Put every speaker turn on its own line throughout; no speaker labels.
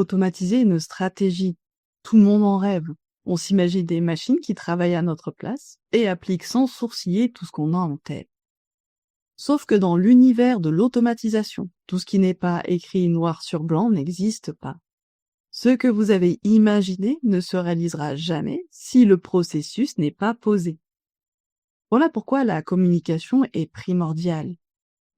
Automatiser une stratégie. Tout le monde en rêve. On s'imagine des machines qui travaillent à notre place et appliquent sans sourciller tout ce qu'on a en tête. Sauf que dans l'univers de l'automatisation, tout ce qui n'est pas écrit noir sur blanc n'existe pas. Ce que vous avez imaginé ne se réalisera jamais si le processus n'est pas posé. Voilà pourquoi la communication est primordiale.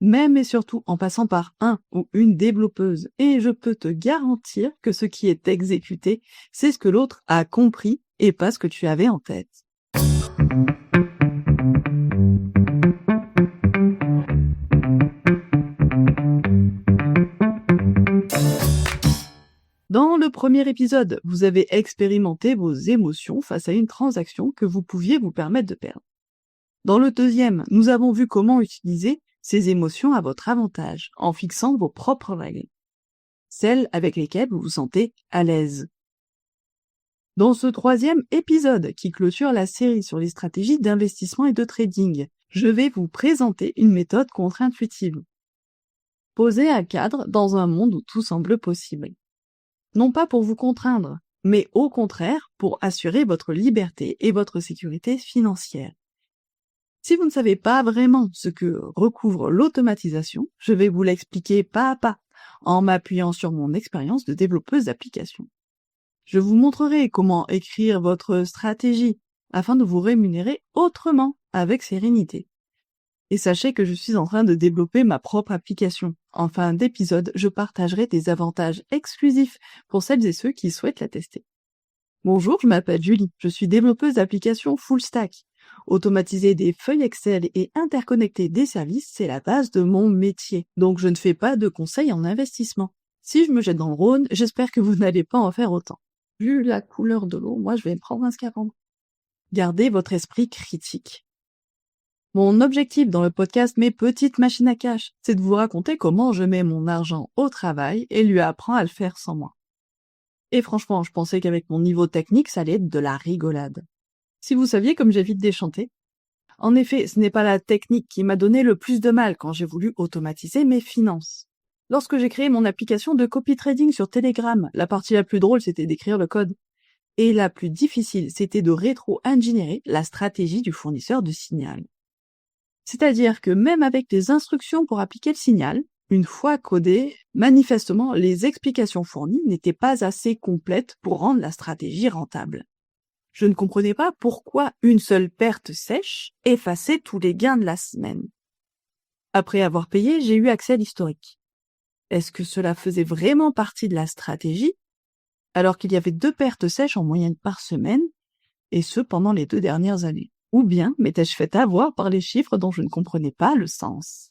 Même et surtout en passant par un ou une développeuse. Et je peux te garantir que ce qui est exécuté, c'est ce que l'autre a compris et pas ce que tu avais en tête. Dans le premier épisode, vous avez expérimenté vos émotions face à une transaction que vous pouviez vous permettre de perdre. Dans le deuxième, nous avons vu comment utiliser ces émotions à votre avantage, en fixant vos propres règles, celles avec lesquelles vous vous sentez à l'aise. Dans ce troisième épisode qui clôture la série sur les stratégies d'investissement et de trading, je vais vous présenter une méthode contre-intuitive. Poser un cadre dans un monde où tout semble possible. Non pas pour vous contraindre, mais au contraire pour assurer votre liberté et votre sécurité financière. Si vous ne savez pas vraiment ce que recouvre l'automatisation, je vais vous l'expliquer pas à pas, en m'appuyant sur mon expérience de développeuse d'application. Je vous montrerai comment écrire votre stratégie afin de vous rémunérer autrement, avec sérénité. Et sachez que je suis en train de développer ma propre application. En fin d'épisode, je partagerai des avantages exclusifs pour celles et ceux qui souhaitent la tester. Bonjour, je m'appelle Julie, je suis développeuse d'application full stack. Automatiser des feuilles Excel et interconnecter des services, c'est la base de mon métier. Donc je ne fais pas de conseils en investissement. Si je me jette dans le Rhône, j'espère que vous n'allez pas en faire autant. Vu la couleur de l'eau, moi je vais me prendre un scaphandre. Gardez votre esprit critique. Mon objectif dans le podcast Mes petites machines à cash, c'est de vous raconter comment je mets mon argent au travail et lui apprends à le faire sans moi. Et franchement, je pensais qu'avec mon niveau technique, ça allait être de la rigolade. Si vous saviez comme j'évite d'échanter. En effet, ce n'est pas la technique qui m'a donné le plus de mal quand j'ai voulu automatiser mes finances. Lorsque j'ai créé mon application de copy trading sur Telegram, la partie la plus drôle, c'était d'écrire le code. Et la plus difficile, c'était de rétro-ingénierer la stratégie du fournisseur de signal. C'est-à-dire que même avec les instructions pour appliquer le signal, une fois codées, manifestement, les explications fournies n'étaient pas assez complètes pour rendre la stratégie rentable. Je ne comprenais pas pourquoi une seule perte sèche effaçait tous les gains de la semaine. Après avoir payé, j'ai eu accès à l'historique. Est-ce que cela faisait vraiment partie de la stratégie, alors qu'il y avait 2 pertes sèches en moyenne par semaine, et ce pendant les 2 dernières années? Ou bien m'étais-je fait avoir par les chiffres dont je ne comprenais pas le sens?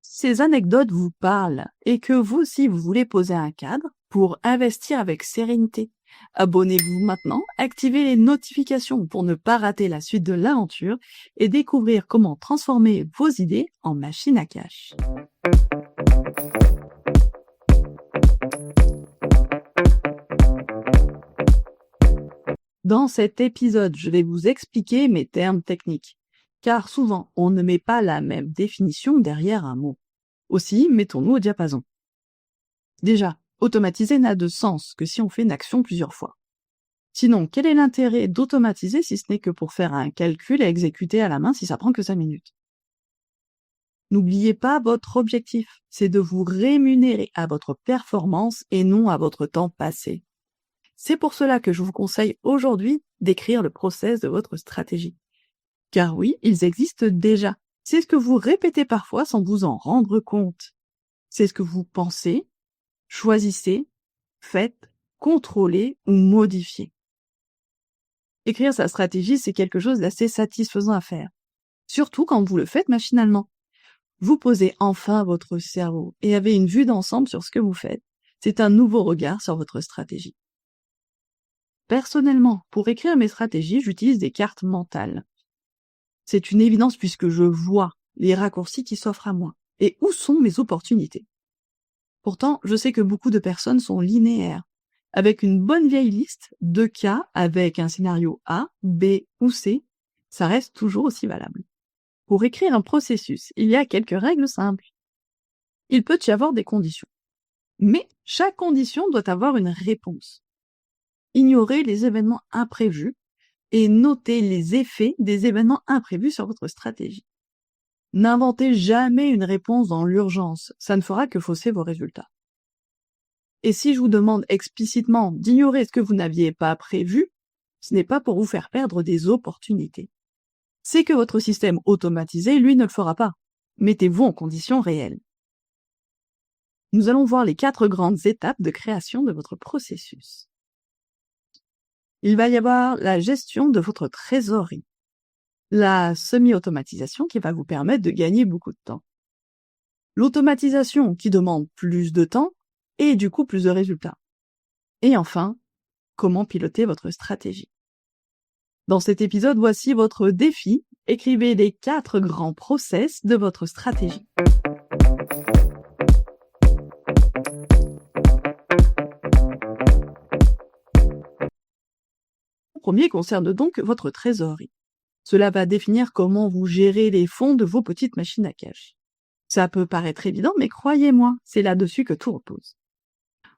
Ces anecdotes vous parlent, et que vous aussi vous voulez poser un cadre pour investir avec sérénité. Abonnez-vous maintenant, activez les notifications pour ne pas rater la suite de l'aventure et découvrir comment transformer vos idées en machine à cash. Dans cet épisode, je vais vous expliquer mes termes techniques, car souvent on ne met pas la même définition derrière un mot. Aussi, mettons-nous au diapason. Déjà, automatiser n'a de sens que si on fait une action plusieurs fois. Sinon, quel est l'intérêt d'automatiser si ce n'est que pour faire un calcul à exécuter à la main si ça prend que 5 minutes? N'oubliez pas votre objectif, c'est de vous rémunérer à votre performance et non à votre temps passé. C'est pour cela que je vous conseille aujourd'hui d'écrire le process de votre stratégie. Car oui, ils existent déjà. C'est ce que vous répétez parfois sans vous en rendre compte. C'est ce que vous pensez, choisissez, faites, contrôlez ou modifiez. Écrire sa stratégie, c'est quelque chose d'assez satisfaisant à faire. Surtout quand vous le faites machinalement. Vous posez enfin votre cerveau et avez une vue d'ensemble sur ce que vous faites. C'est un nouveau regard sur votre stratégie. Personnellement, pour écrire mes stratégies, j'utilise des cartes mentales. C'est une évidence puisque je vois les raccourcis qui s'offrent à moi et où sont mes opportunités. Pourtant, je sais que beaucoup de personnes sont linéaires, avec une bonne vieille liste de cas avec un scénario A, B ou C, ça reste toujours aussi valable. Pour écrire un processus, il y a quelques règles simples. Il peut y avoir des conditions. Mais chaque condition doit avoir une réponse. Ignorez les événements imprévus et notez les effets des événements imprévus sur votre stratégie. N'inventez jamais une réponse dans l'urgence, ça ne fera que fausser vos résultats. Et si je vous demande explicitement d'ignorer ce que vous n'aviez pas prévu, ce n'est pas pour vous faire perdre des opportunités. C'est que votre système automatisé, lui, ne le fera pas. Mettez-vous en conditions réelles. Nous allons voir les 4 grandes étapes de création de votre processus. Il va y avoir la gestion de votre trésorerie, la semi-automatisation qui va vous permettre de gagner beaucoup de temps, l'automatisation qui demande plus de temps et du coup plus de résultats, et enfin, comment piloter votre stratégie. Dans cet épisode, voici votre défi. Écrivez les 4 grands process de votre stratégie. Le premier concerne donc votre trésorerie. Cela va définir comment vous gérez les fonds de vos petites machines à cash. Ça peut paraître évident, mais croyez-moi, c'est là-dessus que tout repose.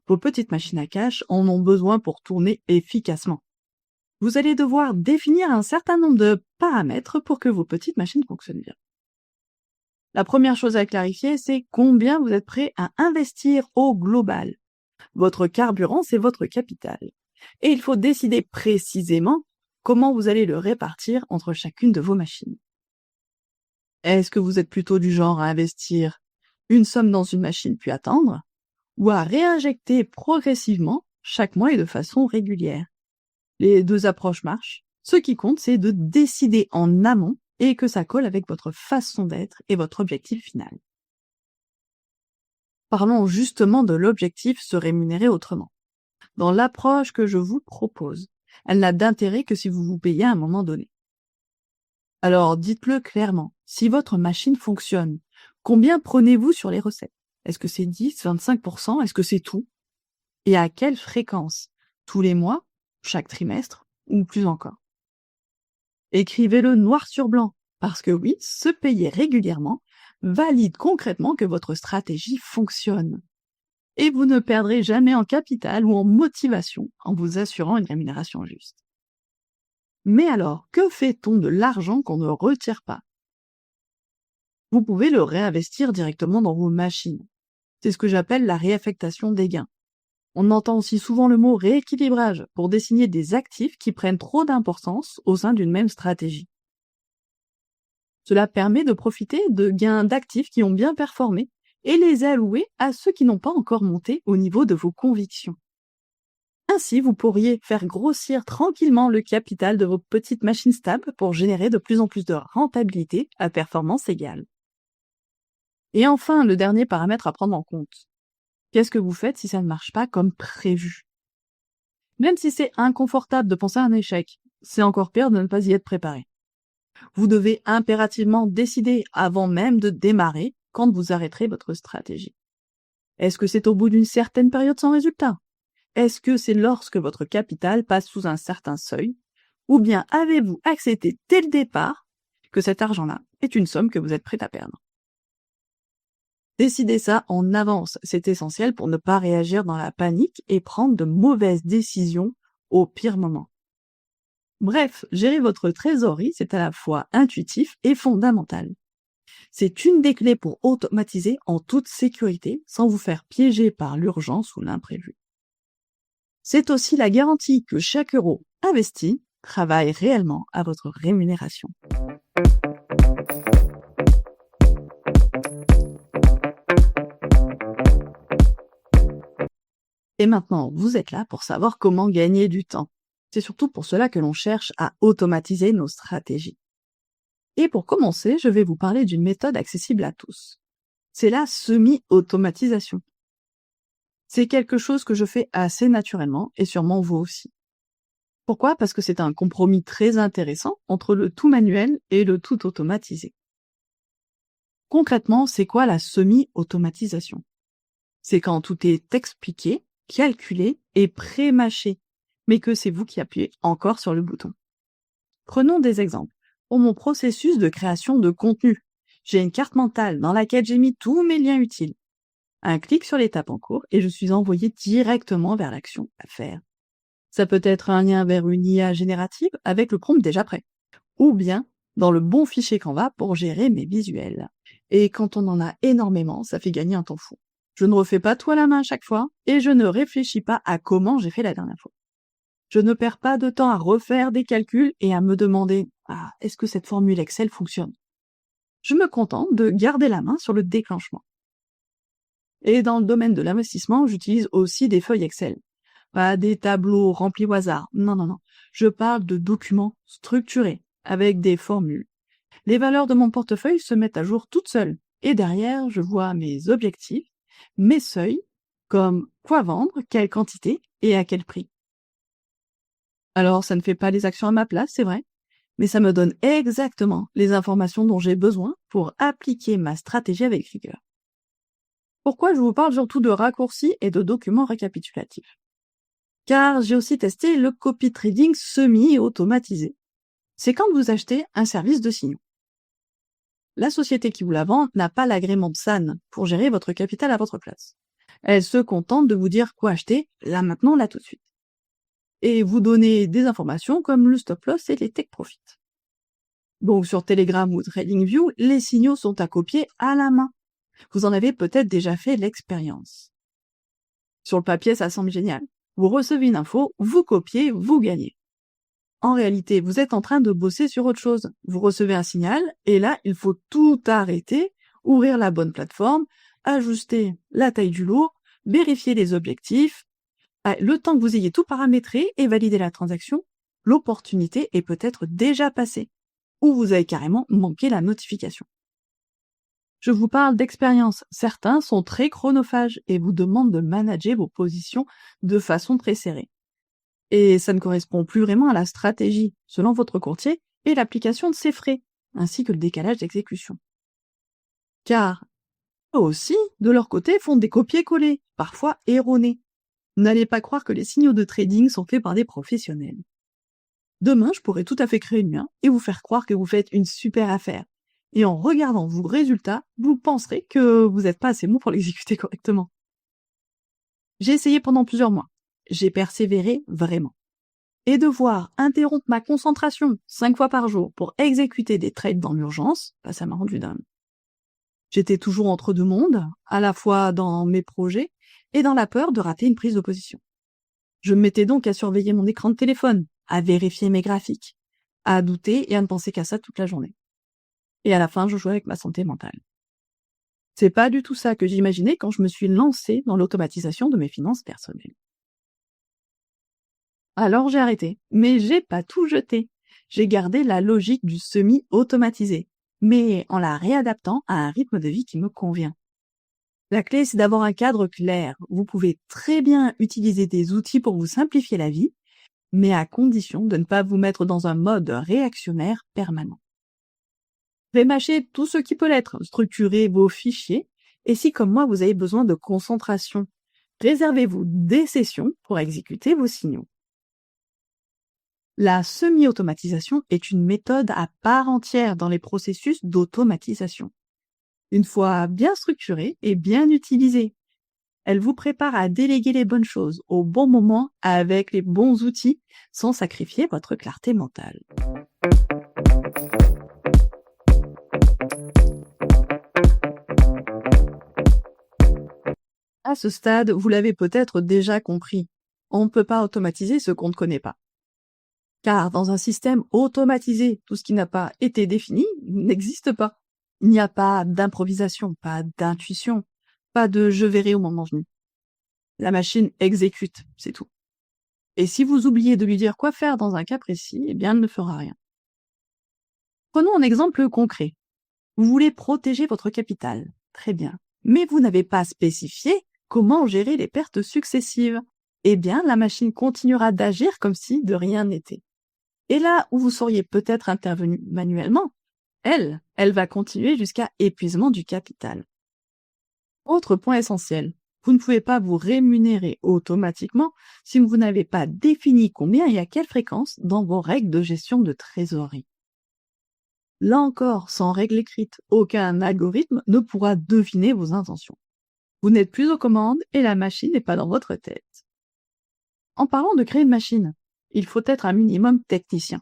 Vos petites machines à cash en ont besoin pour tourner efficacement. Vous allez devoir définir un certain nombre de paramètres pour que vos petites machines fonctionnent bien. La première chose à clarifier, c'est combien vous êtes prêt à investir au global. Votre carburant, c'est votre capital. Et il faut décider précisément comment vous allez le répartir entre chacune de vos machines. Est-ce que vous êtes plutôt du genre à investir une somme dans une machine puis attendre, ou à réinjecter progressivement chaque mois et de façon régulière? Les 2 approches marchent. Ce qui compte, c'est de décider en amont et que ça colle avec votre façon d'être et votre objectif final. Parlons justement de l'objectif se rémunérer autrement. Dans l'approche que je vous propose, elle n'a d'intérêt que si vous vous payez à un moment donné. Alors dites-le clairement, si votre machine fonctionne, combien prenez-vous sur les recettes? Est-ce que c'est 10, 25%? Est-ce que c'est tout? Et à quelle fréquence? Tous les mois? Chaque trimestre? Ou plus encore? Écrivez-le noir sur blanc, parce que oui, se payer régulièrement valide concrètement que votre stratégie fonctionne. Et vous ne perdrez jamais en capital ou en motivation en vous assurant une rémunération juste. Mais alors, que fait-on de l'argent qu'on ne retire pas? Vous pouvez le réinvestir directement dans vos machines. C'est ce que j'appelle la réaffectation des gains. On entend aussi souvent le mot rééquilibrage pour désigner des actifs qui prennent trop d'importance au sein d'une même stratégie. Cela permet de profiter de gains d'actifs qui ont bien performé et les allouer à ceux qui n'ont pas encore monté au niveau de vos convictions. Ainsi, vous pourriez faire grossir tranquillement le capital de vos petites machines stables pour générer de plus en plus de rentabilité à performance égale. Et enfin, le dernier paramètre à prendre en compte. Qu'est-ce que vous faites si ça ne marche pas comme prévu? Même si c'est inconfortable de penser à un échec, c'est encore pire de ne pas y être préparé. Vous devez impérativement décider avant même de démarrer quand vous arrêterez votre stratégie. Est-ce que c'est au bout d'une certaine période sans résultat? Est-ce que c'est lorsque votre capital passe sous un certain seuil? Ou bien avez-vous accepté dès le départ que cet argent-là est une somme que vous êtes prêt à perdre? Décidez ça en avance, c'est essentiel pour ne pas réagir dans la panique et prendre de mauvaises décisions au pire moment. Bref, gérer votre trésorerie, c'est à la fois intuitif et fondamental. C'est une des clés pour automatiser en toute sécurité sans vous faire piéger par l'urgence ou l'imprévu. C'est aussi la garantie que chaque euro investi travaille réellement à votre rémunération. Et maintenant, vous êtes là pour savoir comment gagner du temps. C'est surtout pour cela que l'on cherche à automatiser nos stratégies. Et pour commencer, je vais vous parler d'une méthode accessible à tous. C'est la semi-automatisation. C'est quelque chose que je fais assez naturellement et sûrement vous aussi. Pourquoi? Parce que c'est un compromis très intéressant entre le tout manuel et le tout automatisé. Concrètement, c'est quoi la semi-automatisation? C'est quand tout est expliqué, calculé et pré-mâché, mais que c'est vous qui appuyez encore sur le bouton. Prenons des exemples. Pour mon processus de création de contenu, j'ai une carte mentale dans laquelle j'ai mis tous mes liens utiles. Un clic sur l'étape en cours et je suis envoyé directement vers l'action à faire. Ça peut être un lien vers une IA générative avec le prompt déjà prêt, ou bien dans le bon fichier Canva pour gérer mes visuels. Et quand on en a énormément, ça fait gagner un temps fou. Je ne refais pas tout à la main à chaque fois et je ne réfléchis pas à comment j'ai fait la dernière fois. Je ne perds pas de temps à refaire des calculs et à me demander « Ah, est-ce que cette formule Excel fonctionne ?» Je me contente de garder la main sur le déclenchement. Et dans le domaine de l'investissement, j'utilise aussi des feuilles Excel. Pas des tableaux remplis au hasard. Non. Je parle de documents structurés, avec des formules. Les valeurs de mon portefeuille se mettent à jour toutes seules. Et derrière, je vois mes objectifs, mes seuils, comme quoi vendre, quelle quantité et à quel prix. Alors, ça ne fait pas les actions à ma place, c'est vrai, mais ça me donne exactement les informations dont j'ai besoin pour appliquer ma stratégie avec rigueur. Pourquoi je vous parle surtout de raccourcis et de documents récapitulatifs? Car j'ai aussi testé le copy trading semi-automatisé. C'est quand vous achetez un service de signaux. La société qui vous la vend n'a pas l'agrément de SAN pour gérer votre capital à votre place. Elle se contente de vous dire quoi acheter, là maintenant, là tout de suite. Et vous donner des informations comme le stop loss et les take profit. Donc sur Telegram ou TradingView, les signaux sont à copier à la main. Vous en avez peut-être déjà fait l'expérience. Sur le papier, ça semble génial. Vous recevez une info, vous copiez, vous gagnez. En réalité, vous êtes en train de bosser sur autre chose. Vous recevez un signal, et là, il faut tout arrêter, ouvrir la bonne plateforme, ajuster la taille du lot, vérifier les objectifs. Le temps que vous ayez tout paramétré et validé la transaction, l'opportunité est peut-être déjà passée, ou vous avez carrément manqué la notification. Je vous parle d'expérience. Certains sont très chronophages et vous demandent de manager vos positions de façon très serrée. Et ça ne correspond plus vraiment à la stratégie, selon votre courtier, et l'application de ses frais, ainsi que le décalage d'exécution. Car, eux aussi, de leur côté, font des copier-coller, parfois erronés. N'allez pas croire que les signaux de trading sont faits par des professionnels. Demain, je pourrais tout à fait créer le mien et vous faire croire que vous faites une super affaire. Et en regardant vos résultats, vous penserez que vous n'êtes pas assez bon pour l'exécuter correctement. J'ai essayé pendant plusieurs mois. J'ai persévéré vraiment. Et devoir interrompre ma concentration 5 fois par jour pour exécuter des trades dans l'urgence, ça m'a rendu dingue. J'étais toujours entre deux mondes, à la fois dans mes projets et dans la peur de rater une prise de position. Je me mettais donc à surveiller mon écran de téléphone, à vérifier mes graphiques, à douter et à ne penser qu'à ça toute la journée. Et à la fin, je jouais avec ma santé mentale. C'est pas du tout ça que j'imaginais quand je me suis lancée dans l'automatisation de mes finances personnelles. Alors j'ai arrêté, mais j'ai pas tout jeté. J'ai gardé la logique du semi-automatisé, mais en la réadaptant à un rythme de vie qui me convient. La clé, c'est d'avoir un cadre clair. Vous pouvez très bien utiliser des outils pour vous simplifier la vie, mais à condition de ne pas vous mettre dans un mode réactionnaire permanent. Rémâchez tout ce qui peut l'être, structurez vos fichiers, et si comme moi vous avez besoin de concentration, réservez-vous des sessions pour exécuter vos signaux. La semi-automatisation est une méthode à part entière dans les processus d'automatisation. Une fois bien structurée et bien utilisée, elle vous prépare à déléguer les bonnes choses au bon moment avec les bons outils sans sacrifier votre clarté mentale. À ce stade, vous l'avez peut-être déjà compris, on ne peut pas automatiser ce qu'on ne connaît pas. Car dans un système automatisé, tout ce qui n'a pas été défini n'existe pas. Il n'y a pas d'improvisation, pas d'intuition, pas de « je verrai au moment venu ». La machine exécute, c'est tout. Et si vous oubliez de lui dire quoi faire dans un cas précis, eh bien elle ne fera rien. Prenons un exemple concret. Vous voulez protéger votre capital. Très bien. Mais vous n'avez pas spécifié comment gérer les pertes successives. Eh bien, la machine continuera d'agir comme si de rien n'était. Et là où vous seriez peut-être intervenu manuellement, elle va continuer jusqu'à épuisement du capital. Autre point essentiel, vous ne pouvez pas vous rémunérer automatiquement si vous n'avez pas défini combien et à quelle fréquence dans vos règles de gestion de trésorerie. Là encore, sans règle écrite, aucun algorithme ne pourra deviner vos intentions. Vous n'êtes plus aux commandes et la machine n'est pas dans votre tête. En parlant de créer une machine, il faut être un minimum technicien.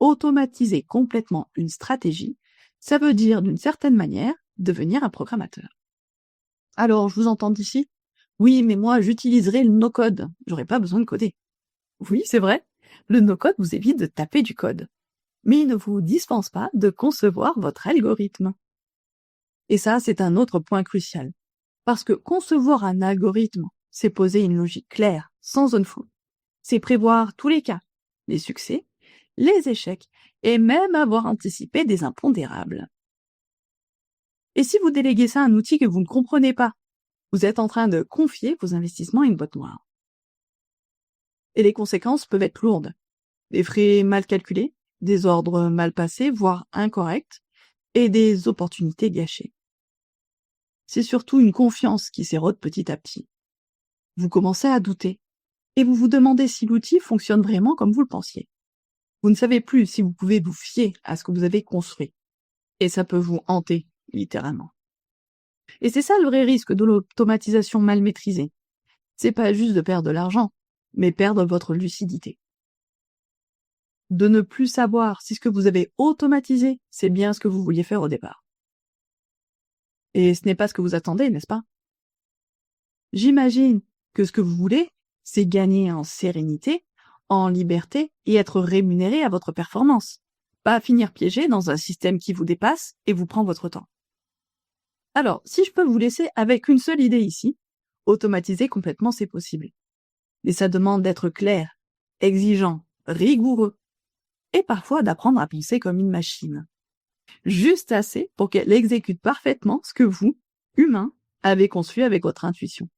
Automatiser complètement une stratégie, ça veut dire d'une certaine manière devenir un programmateur. Alors, je vous entends d'ici, oui, mais moi j'utiliserai le no-code, j'aurai pas besoin de coder. Oui, c'est vrai, le no-code vous évite de taper du code, mais il ne vous dispense pas de concevoir votre algorithme. Et ça, c'est un autre point crucial, parce que concevoir un algorithme, c'est poser une logique claire, sans zone floue. C'est prévoir tous les cas, les succès, les échecs, et même avoir anticipé des impondérables. Et si vous déléguez ça à un outil que vous ne comprenez pas, vous êtes en train de confier vos investissements à une boîte noire. Et les conséquences peuvent être lourdes. Des frais mal calculés, des ordres mal passés, voire incorrects, et des opportunités gâchées. C'est surtout une confiance qui s'érode petit à petit. Vous commencez à douter, et vous vous demandez si l'outil fonctionne vraiment comme vous le pensiez. Vous ne savez plus si vous pouvez vous fier à ce que vous avez construit. Et ça peut vous hanter, littéralement. Et c'est ça le vrai risque de l'automatisation mal maîtrisée. C'est pas juste de perdre de l'argent, mais perdre votre lucidité. De ne plus savoir si ce que vous avez automatisé, c'est bien ce que vous vouliez faire au départ. Et ce n'est pas ce que vous attendez, n'est-ce pas? J'imagine que ce que vous voulez, c'est gagner en sérénité, en liberté et être rémunéré à votre performance. Pas finir piégé dans un système qui vous dépasse et vous prend votre temps. Alors, si je peux vous laisser avec une seule idée ici, automatiser complètement c'est possible. Mais ça demande d'être clair, exigeant, rigoureux, et parfois d'apprendre à penser comme une machine. Juste assez pour qu'elle exécute parfaitement ce que vous, humain, avez conçu avec votre intuition.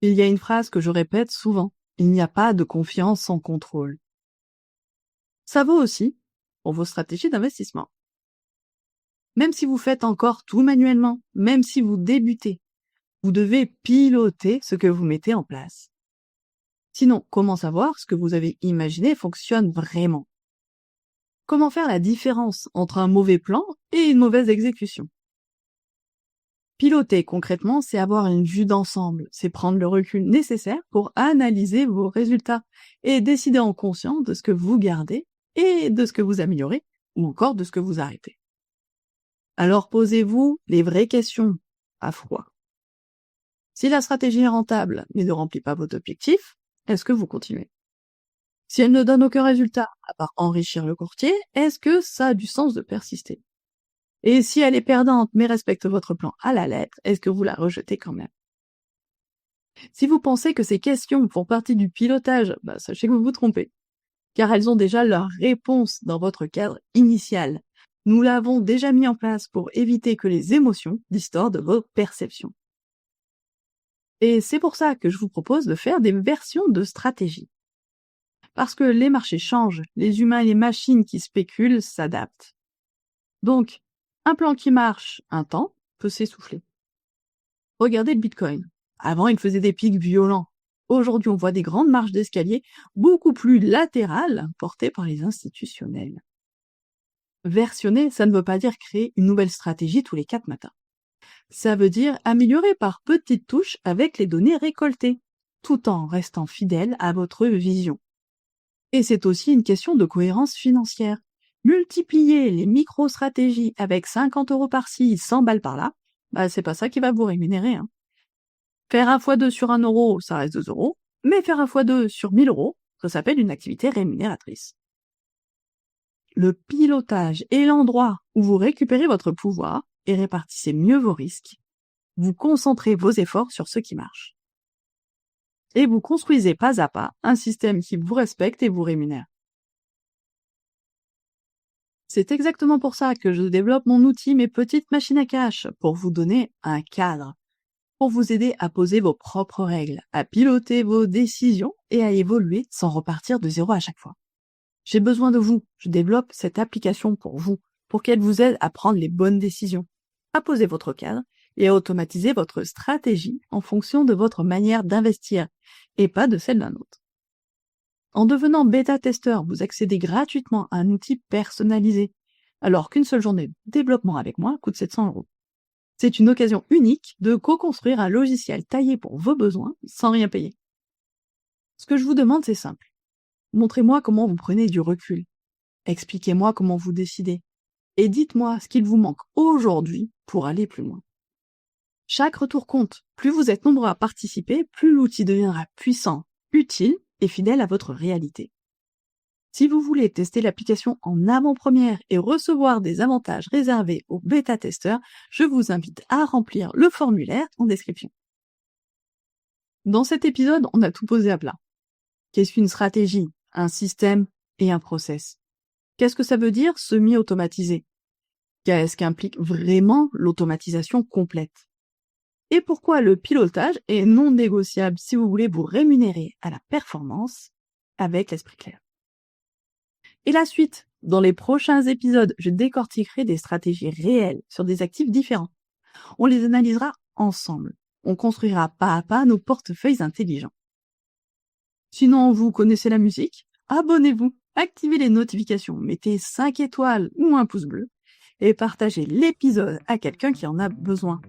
Il y a une phrase que je répète souvent. Il n'y a pas de confiance sans contrôle. Ça vaut aussi pour vos stratégies d'investissement. Même si vous faites encore tout manuellement, même si vous débutez, vous devez piloter ce que vous mettez en place. Sinon, comment savoir ce que vous avez imaginé fonctionne vraiment? Comment faire la différence entre un mauvais plan et une mauvaise exécution? Piloter concrètement, c'est avoir une vue d'ensemble, c'est prendre le recul nécessaire pour analyser vos résultats et décider en conscience de ce que vous gardez et de ce que vous améliorez ou encore de ce que vous arrêtez. Alors posez-vous les vraies questions à froid. Si la stratégie est rentable mais ne remplit pas votre objectif, est-ce que vous continuez? Si elle ne donne aucun résultat à part enrichir le courtier, est-ce que ça a du sens de persister? Et si elle est perdante mais respecte votre plan à la lettre, est-ce que vous la rejetez quand même? Si vous pensez que ces questions font partie du pilotage, sachez que vous vous trompez, car elles ont déjà leur réponse dans votre cadre initial. Nous l'avons déjà mis en place pour éviter que les émotions distordent vos perceptions. Et c'est pour ça que je vous propose de faire des versions de stratégie. Parce que les marchés changent, les humains et les machines qui spéculent s'adaptent. Donc, un plan qui marche un temps peut s'essouffler. Regardez le Bitcoin. Avant, il faisait des pics violents. Aujourd'hui, on voit des grandes marches d'escalier beaucoup plus latérales portées par les institutionnels. Versionner, ça ne veut pas dire créer une nouvelle stratégie tous les 4 matins. Ça veut dire améliorer par petites touches avec les données récoltées, tout en restant fidèle à votre vision. Et c'est aussi une question de cohérence financière. Multiplier les micro-stratégies avec 50 € par-ci, 100 balles par-là, c'est pas ça qui va vous rémunérer. Hein. Faire 1 x 2 sur 1 €, ça reste 2 €, mais faire 1 x 2 sur 1000 €, ça s'appelle une activité rémunératrice. Le pilotage est l'endroit où vous récupérez votre pouvoir et répartissez mieux vos risques. Vous concentrez vos efforts sur ce qui marche. Et vous construisez pas à pas un système qui vous respecte et vous rémunère. C'est exactement pour ça que je développe mon outil Mes petites machines à cash, pour vous donner un cadre, pour vous aider à poser vos propres règles, à piloter vos décisions et à évoluer sans repartir de zéro à chaque fois. J'ai besoin de vous, je développe cette application pour vous, pour qu'elle vous aide à prendre les bonnes décisions, à poser votre cadre et à automatiser votre stratégie en fonction de votre manière d'investir et pas de celle d'un autre. En devenant bêta-testeur, vous accédez gratuitement à un outil personnalisé, alors qu'une seule journée de développement avec moi coûte 700 €. C'est une occasion unique de co-construire un logiciel taillé pour vos besoins sans rien payer. Ce que je vous demande, c'est simple. Montrez-moi comment vous prenez du recul. Expliquez-moi comment vous décidez. Et dites-moi ce qu'il vous manque aujourd'hui pour aller plus loin. Chaque retour compte. Plus vous êtes nombreux à participer, plus l'outil deviendra puissant, utile et fidèle à votre réalité. Si vous voulez tester l'application en avant-première et recevoir des avantages réservés aux bêta-testeurs, je vous invite à remplir le formulaire en description. Dans cet épisode, on a tout posé à plat. Qu'est-ce qu'une stratégie, un système et un process? Qu'est-ce que ça veut dire semi-automatisé? Qu'est-ce qu'implique vraiment l'automatisation complète? Et pourquoi le pilotage est non négociable si vous voulez vous rémunérer à la performance avec l'esprit clair? Et la suite, dans les prochains épisodes, je décortiquerai des stratégies réelles sur des actifs différents. On les analysera ensemble. On construira pas à pas nos portefeuilles intelligents. Sinon, vous connaissez la musique? Abonnez-vous, activez les notifications, mettez 5 étoiles ou un pouce bleu et partagez l'épisode à quelqu'un qui en a besoin.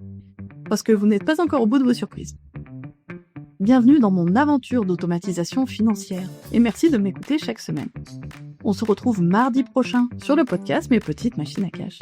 Parce que vous n'êtes pas encore au bout de vos surprises. Bienvenue dans mon aventure d'automatisation financière et merci de m'écouter chaque semaine. On se retrouve mardi prochain sur le podcast Mes petites machines à cash.